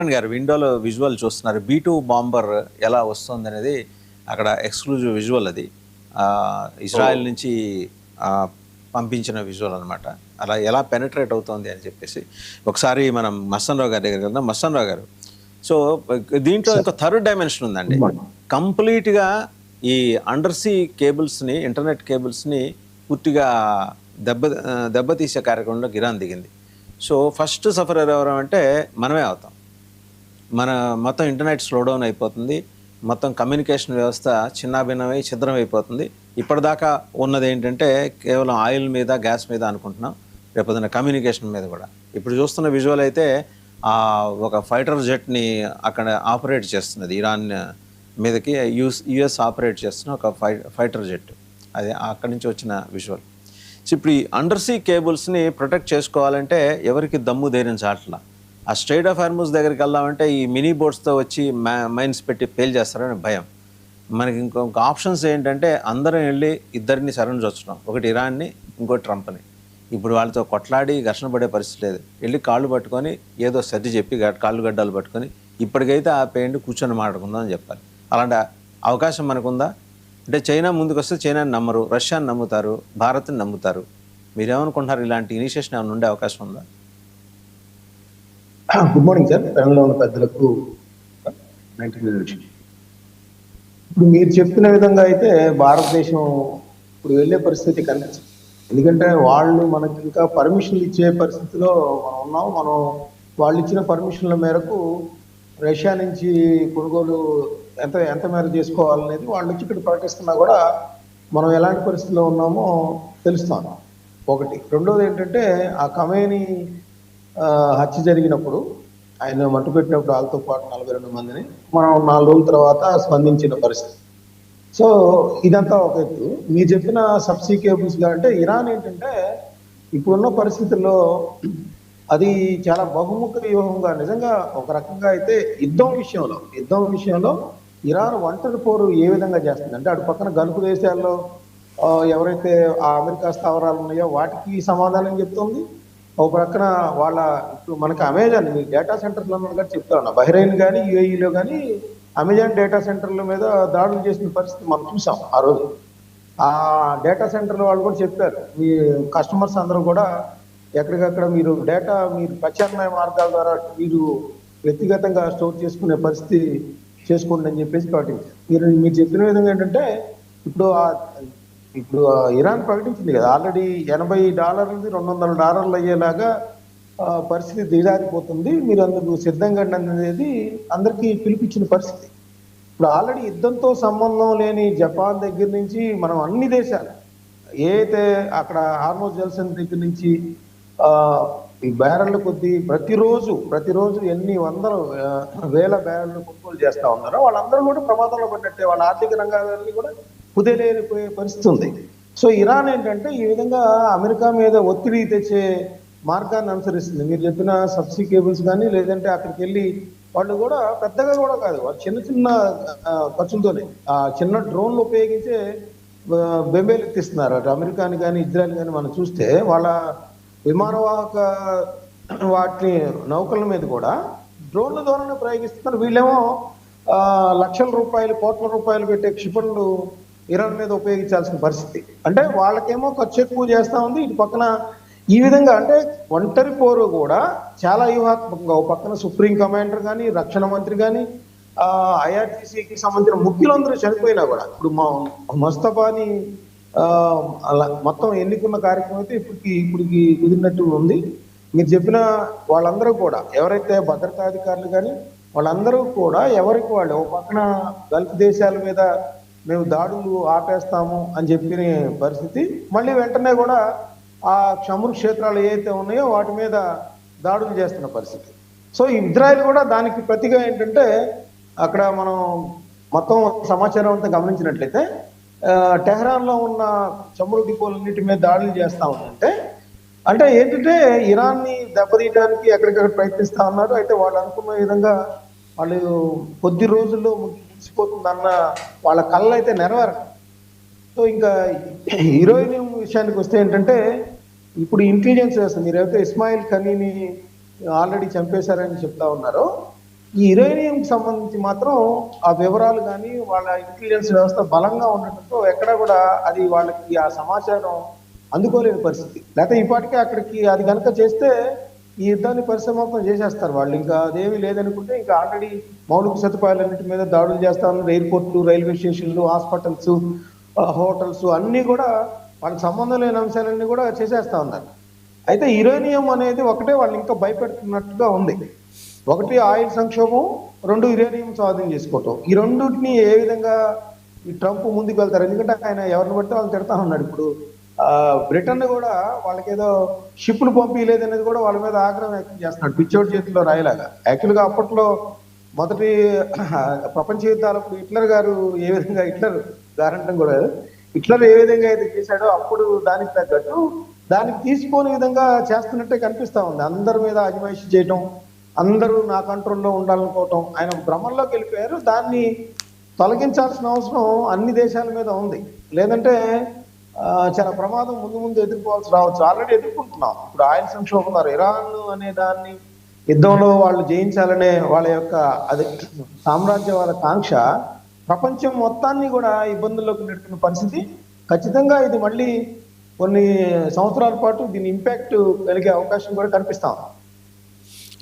గారు విండోలో విజువల్ చూస్తున్నారు. B2 బాంబర్ ఎలా వస్తుంది అనేది అక్కడ ఎక్స్క్లూజివ్ విజువల్ అది. ఇజ్రాయెల్ నుంచి పంపించిన విజువల్ అనమాట. అలా ఎలా పెనట్రేట్ అవుతుంది అని చెప్పేసి ఒకసారి మనం మస్తన్ రావు గారి దగ్గరికి వెళ్దాం. మస్తన్ రావు గారు, సో దీంట్లో ఇంకో థర్డ్ డైమెన్షన్ ఉందండి. కంప్లీట్గా ఈ అండర్ సీ కేబుల్స్ని, ఇంటర్నెట్ కేబుల్స్ని పూర్తిగా దెబ్బతీసే కార్యక్రమంలో ఇరాన్ దిగింది. సో ఫస్ట్ సఫరర్ ఎవరు అంటే మనమే అవుతాం. మన మొత్తం ఇంటర్నెట్ స్లో డౌన్ అయిపోతుంది, మొత్తం కమ్యూనికేషన్ వ్యవస్థ చిన్నాభిన్నమై ఛిద్రం అయిపోతుంది. ఇప్పటిదాకా ఉన్నది ఏంటంటే కేవలం ఆయిల్ మీద, గ్యాస్ మీద అనుకుంటున్నాం, రేపొద్దున కమ్యూనికేషన్ మీద కూడా. ఇప్పుడు చూస్తున్న విజువల్ అయితే ఒక ఫైటర్ జెట్ని అక్కడ ఆపరేట్ చేస్తున్నది, ఇరాన్ మీదకి యుఎస్ ఆపరేట్ చేస్తున్న ఒక ఫైటర్ జెట్, అది అక్కడి నుంచి వచ్చిన విజువల్. సో ఇప్పుడు ఈ అండర్ సీ కేబుల్స్ని ప్రొటెక్ట్ చేసుకోవాలంటే ఎవరికి దమ్ము ధైర్యం చాట్లా. ఆ స్ట్రైట్ ఆఫ్ హార్మూజ్ దగ్గరికి వెళ్దామంటే ఈ మినీ బోట్స్తో వచ్చి మైన్స్ పెట్టి పేల్ చేస్తారని భయం. మనకి ఇంకొక ఆప్షన్స్ ఏంటంటే అందరం వెళ్ళి ఇద్దరిని శరణొచ్చడం, ఒకటి ఇరాన్ని, ఇంకోటి ట్రంప్ని. ఇప్పుడు వాళ్ళతో కొట్లాడి ఘర్షణ పడే పరిస్థితి లేదు. వెళ్ళి కాళ్ళు పట్టుకొని ఏదో సర్ది చెప్పి కాళ్ళు గడ్డాలు పట్టుకొని ఇప్పటికైతే ఆపేయండి, కూర్చొని మాట్లాడుకుందాం అని చెప్పాలి. అలాంటి అవకాశం మనకుందా? అంటే చైనా ముందుకు వస్తే చైనాని నమ్మరు, రష్యాని నమ్ముతారు, భారత్ని నమ్ముతారు. మీరేమనుకుంటున్నారు? ఇలాంటి ఇనిషియేషన్ ఏమైనా ఉండే అవకాశం ఉందా? Good morning sir. ప్యానెల్లో ఉన్న పెద్దలకు ఇప్పుడు మీరు చెప్పిన విధంగా అయితే భారతదేశం ఇప్పుడు వెళ్ళే పరిస్థితి కనిపించదు. ఎందుకంటే వాళ్ళు మనకి ఇంకా పర్మిషన్లు ఇచ్చే పరిస్థితిలో మనం ఉన్నాం. మనం వాళ్ళు ఇచ్చిన పర్మిషన్ల మేరకు రష్యా నుంచి కొనుగోలు ఎంత మేర చేసుకోవాలనేది వాళ్ళు వచ్చి ఇక్కడ ప్రకటిస్తున్నా కూడా మనం ఎలాంటి పరిస్థితిలో ఉన్నామో తెలుస్తాం. ఒకటి. రెండోది ఏంటంటే ఆ ఖమేనీ హత్య జరిగినప్పుడు, ఆయన మట్టు పెట్టినప్పుడు వాళ్ళతో పాటు 42 మందిని మనం 4 రోజుల తర్వాత స్పందించిన పరిస్థితి. సో ఇదంతా ఒక ఎత్తు. మీరు చెప్పిన సబ్సీ కేబుల్స్గా అంటే ఇరాన్ ఏంటంటే ఇప్పుడున్న పరిస్థితుల్లో అది చాలా బహుముఖ వ్యూహంగా, నిజంగా ఒక రకంగా అయితే యుద్ధం విషయంలో ఇరాన్ ఒంటరి పోరు ఏ విధంగా చేస్తుంది అంటే అటు పక్కన గల్ఫ్ దేశాల్లో ఎవరైతే ఆ అమెరికా స్థావరాలు ఉన్నాయో వాటికి సమాధానం చెప్తుంది. ఒక ప్రక్కన వాళ్ళ ఇప్పుడు మనకి అమెజాన్ డేటా సెంటర్లు కూడా చెప్తా ఉన్నా, బహ్రెయిన్ కానీ యూఏఈలో కానీ అమెజాన్ డేటా సెంటర్ల మీద దాడులు చేసిన పరిస్థితి మనం చూసాం. ఆ రోజు ఆ డేటా సెంటర్ల వాళ్ళు కూడా చెప్పారు, మీ కస్టమర్స్ అందరూ కూడా ఎక్కడికక్కడ మీరు డేటా మీరు ప్రత్యామ్నాయ మార్గాల ద్వారా మీరు వ్యక్తిగతంగా స్టోర్ చేసుకునే పరిస్థితి చేసుకోండి అని చెప్పేసి ప్రకటించారు. మీరు చెప్పిన విధంగా ఏంటంటే ఇప్పుడు ఇరాన్ ప్రకటించింది కదా, ఆల్రెడీ $80 నుంచి $200 అయ్యేలాగా పరిస్థితి దిగజారిపోతుంది, మీరు అందుకు సిద్ధంగా అనేది అందరికీ పిలిపించిన పరిస్థితి. ఇప్పుడు ఆల్రెడీ యుద్ధంతో సంబంధం లేని జపాన్ దగ్గర నుంచి మనం అన్ని దేశాలు ఏదైతే అక్కడ హార్మోజ్ జల్సన్ దగ్గర నుంచి ఈ బ్యారెళ్ళ కొద్దీ ప్రతిరోజు ఎన్ని వేల బ్యారెళ్ళు కొనుగోలు చేస్తా ఉన్నారో వాళ్ళందరూ కూడా ప్రమాదంలో పడినట్టే, వాళ్ళ ఆర్థిక రంగాలన్నీ కూడా కుదేలేరిపోయే పరిస్థితి ఉంది. సో ఇరాన్ ఏంటంటే ఈ విధంగా అమెరికా మీద ఒత్తిడి తెచ్చే మార్గాన్ని అనుసరిస్తుంది. మీరు చెప్పిన సబ్సీ కేబుల్స్ కానీ, లేదంటే అక్కడికి వెళ్ళి వాళ్ళు కూడా పెద్దగా కూడా కాదు, వాళ్ళు చిన్న ఖర్చులతోనే చిన్న డ్రోన్లు ఉపయోగించే బెంబేలు ఎత్తిస్తున్నారు. అటు అమెరికాని కానీ ఇజ్రాయెల్ కానీ మనం చూస్తే వాళ్ళ విమానవాహక వాటిని నౌకల మీద కూడా డ్రోన్ల ద్వారానే ప్రయోగిస్తున్నారు. వీళ్ళేమో లక్షల రూపాయలు, కోట్ల రూపాయలు పెట్టే క్షిపణులు ఇరాన్ మీద ఉపయోగించాల్సిన పరిస్థితి. అంటే వాళ్ళకేమో ఖర్చు ఎక్కువ చేస్తూ ఉంది. ఇటు పక్కన ఈ విధంగా అంటే ఒంటరి పోరు కూడా చాలా వ్యూహాత్మకంగా, ఒక పక్కన సుప్రీం కమాండర్ కానీ, రక్షణ మంత్రి కానీ, ఐఆర్టీసీకి సంబంధించిన ముఖ్యులందరూ చనిపోయినా కూడా ఇప్పుడు ముస్తఫాని అలా మొత్తం ఎన్నికన్న కార్యక్రమం అయితే ఇప్పటికి కుదిరినట్టు ఉంది. మీరు చెప్పిన వాళ్ళందరూ కూడా ఎవరైతే భద్రతాధికారులు కానీ వాళ్ళందరూ కూడా ఎవరికి వాళ్ళు ఒక పక్కన గల్ఫ్ దేశాల మీద మేము దాడులు ఆపేస్తాము అని చెప్పిన పరిస్థితి, మళ్ళీ వెంటనే కూడా ఆ చమురు క్షేత్రాలు ఏవైతే ఉన్నాయో వాటి మీద దాడులు చేస్తున్న పరిస్థితి. సో ఇజ్రాయెల్ కూడా దానికి ప్రతిగా ఏంటంటే అక్కడ మనం మొత్తం సమాచారం అంతా గమనించినట్లయితే టెహ్రాన్లో ఉన్న చమురు డిపోలన్నిటి మీద దాడులు చేస్తా ఉందంటే అంటే ఏంటంటే ఇరాన్ని దెబ్బతీయడానికి ఎక్కడికక్కడ ప్రయత్నిస్తా ఉన్నారు. అయితే వాళ్ళు అనుకున్న విధంగా వాళ్ళు కొద్ది రోజుల్లో ముగిసిపోతుందన్న వాళ్ళ కళ్ళు అయితే నెరవేరదు. సో ఇంకా యురేనియం విషయానికి వస్తే ఏంటంటే ఇప్పుడు ఇంటెలిజెన్స్ వ్యవస్థ, మీరైతే ఇస్మాయిల్ ఖనీని ఆల్రెడీ చంపేశారని చెప్తా ఉన్నారో ఈ యురేనియంకి సంబంధించి మాత్రం ఆ వివరాలు కానీ వాళ్ళ ఇంటెలిజెన్స్ వ్యవస్థ బలంగా ఉండటంతో ఎక్కడా కూడా అది వాళ్ళకి ఆ సమాచారం అందుకోలేని పరిస్థితి. లేకపోతే ఇప్పటికే అక్కడికి అది కనుక చేస్తే ఈ యుద్ధాన్ని పరిసమాప్తం చేసేస్తారు వాళ్ళు. ఇంకా అదేమీ లేదనుకుంటే ఇంకా ఆల్రెడీ మౌలిక సదుపాయాలన్నిటి మీద దాడులు చేస్తా ఉన్నారు. ఎయిర్పోర్ట్లు, రైల్వే స్టేషన్లు, హాస్పిటల్స్, హోటల్స్ అన్నీ కూడా వాళ్ళకి సంబంధం లేని అంశాలన్నీ కూడా చేసేస్తా ఉన్నారు. అయితే యురేనియం అనేది ఒకటే వాళ్ళు ఇంకా భయపెడుతున్నట్టుగా ఉంది. ఒకటి ఆయిల్ సంక్షోభం, రెండు యురేనియం స్వాధీనం చేసుకోవటం. ఈ రెండింటిని ఏ విధంగా ఈ ట్రంప్ ముందుకు వెళ్తారు? ఎందుకంటే ఆయన ఎవరిని బట్టి వాళ్ళు తిడతా ఉన్నాడు. ఇప్పుడు బ్రిటన్ కూడా వాళ్ళకి ఏదో షిప్లు పంపించలేదనేది కూడా వాళ్ళ మీద ఆగ్రహం వ్యక్తం చేస్తున్నాడు, పిచ్చోడి చేతిలో రాయలాగా. యాక్చువల్గా అప్పట్లో మొదటి ప్రపంచ యుద్ధాలప్పుడు హిట్లర్ గారు ఏ విధంగా, హిట్లర్ గారంటం కూడా హిట్లర్ ఏ విధంగా అయితే చేశాడో అప్పుడు దానికి తగ్గట్టు దానికి తీసుకోని విధంగా చేస్తున్నట్టే కనిపిస్తా ఉంది. అందరి మీద అజమాయిషి చేయటం, అందరూ నా కంట్రోల్లో ఉండాలనుకోవటం, ఆయన భ్రమంలోకి వెళ్ళిపోయారు. దాన్ని తొలగించాల్సిన అవసరం అన్ని దేశాల మీద ఉంది. లేదంటే చాలా ప్రమాదం ముందు ముందు ఎదుర్కోవాల్సి రావచ్చు. ఆల్రెడీ ఎదుర్కొంటున్నాం. ఇప్పుడు ఆయిల్ సంక్షోభం, ఇరాన్ అనే దాన్ని యుద్ధంలో వాళ్ళు జయించాలనే వాళ్ళ యొక్క అది సామ్రాజ్యవాద కాంక్ష ప్రపంచం మొత్తాన్ని కూడా ఇబ్బందుల్లోకి నెడుతున్న పరిస్థితి. ఖచ్చితంగా ఇది మళ్ళీ కొన్ని సంవత్సరాల పాటు దీని ఇంపాక్ట్ కలిగే అవకాశం కూడా కనిపిస్తాం.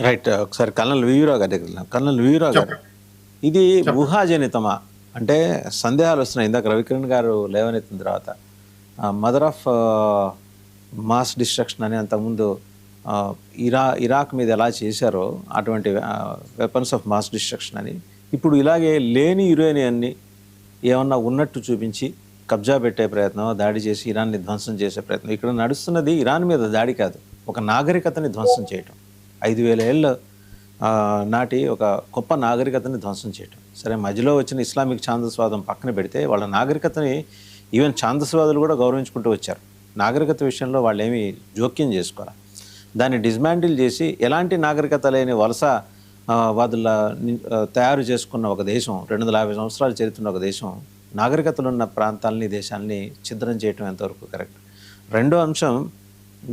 రైట్. ఒకసారి కల్నల్ వీరావు గారి దగ్గర. కల్నల్ వీరావు గారు, ఇది ఊహాజనితమా? అంటే సందేహాలు వస్తున్నాయి. ఇందాక రవికిరణ్ గారు లేవనెత్తిన తర్వాత మదర్ ఆఫ్ మాస్ డిస్ట్రక్షన్ అని అంతకుముందు ఇరాక్ మీద ఎలా చేశారో అటువంటి వెపన్స్ ఆఫ్ మాస్ డిస్ట్రక్షన్ అని, ఇప్పుడు ఇలాగే లేని యురేనియాన్ని ఏమన్నా ఉన్నట్టు చూపించి కబ్జా పెట్టే ప్రయత్నం, దాడి చేసి ఇరాన్ని ధ్వంసం చేసే ప్రయత్నం. ఇక్కడ నడుస్తున్నది ఇరాన్ మీద దాడి కాదు, ఒక నాగరికతని ధ్వంసం చేయటం. 5,000 ఏళ్ళ నాటి ఒక గొప్ప నాగరికతని ధ్వంసం చేయటం. సరే, మధ్యలో వచ్చిన ఇస్లామిక్ ఛాందస్వాదం పక్కన పెడితే వాళ్ళ నాగరికతని ఈవెన్ ఛాందస్వాదులు కూడా గౌరవించుకుంటూ వచ్చారు. నాగరికత విషయంలో వాళ్ళు ఏమీ జోక్యం చేసుకోవాలి. దాన్ని డిస్మాంటిల్ చేసి ఎలాంటి నాగరికత లేని వలస వాదుల తయారు చేసుకున్న ఒక దేశం, 250 సంవత్సరాల చరిత్ర ఒక దేశం, నాగరికతలు ఉన్న ప్రాంతాలని, దేశాలని ఛిద్రం చేయటం ఎంతవరకు కరెక్ట్? రెండో అంశం,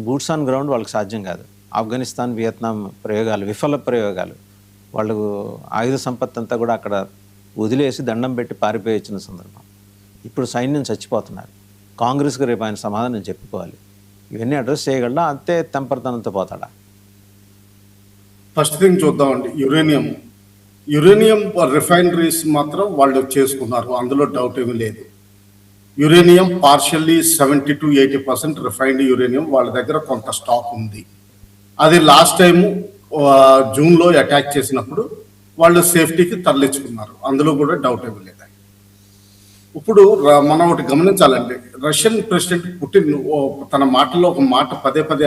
బూట్స్ ఆన్ గ్రౌండ్ వాళ్ళకి సాధ్యం కాదు. ఆఫ్ఘనిస్తాన్, వియత్నాం ప్రయోగాలు, విఫల ప్రయోగాలు. వాళ్ళు ఆయుధ సంపత్తి అంతా కూడా అక్కడ వదిలేసి దండం పెట్టి పారిపోయి వచ్చిన సందర్భం. ఇప్పుడు సైన్యం చచ్చిపోతున్నారు. కాంగ్రెస్కి రేపు ఆయన సమాధానం చెప్పుకోవాలి. ఇవన్నీ అడ్రస్ చేయగలడా, అంతే తెంపరతనంతో పోతాడా? ఫస్ట్ థింగ్ చూద్దామండి. యురేనియం రిఫైనరీస్ మాత్రం వాళ్ళు చేసుకున్నారు, అందులో డౌట్ ఏమీ లేదు. Uranium partially 70 to 80% refined uranium వాళ్ళ దగ్గర కొంత స్టాక్ ఉంది. అది లాస్ట్ టైము జూన్లో అటాక్ చేసినప్పుడు వాళ్ళు సేఫ్టీకి తరలించుకున్నారు, అందులో కూడా డౌట్ ఏమీ లేదు. ఇప్పుడు మనం ఒకటి గమనించాలండి, రష్యన్ ప్రెసిడెంట్ పుటిన్ తన మాటలో ఒక మాట పదే పదే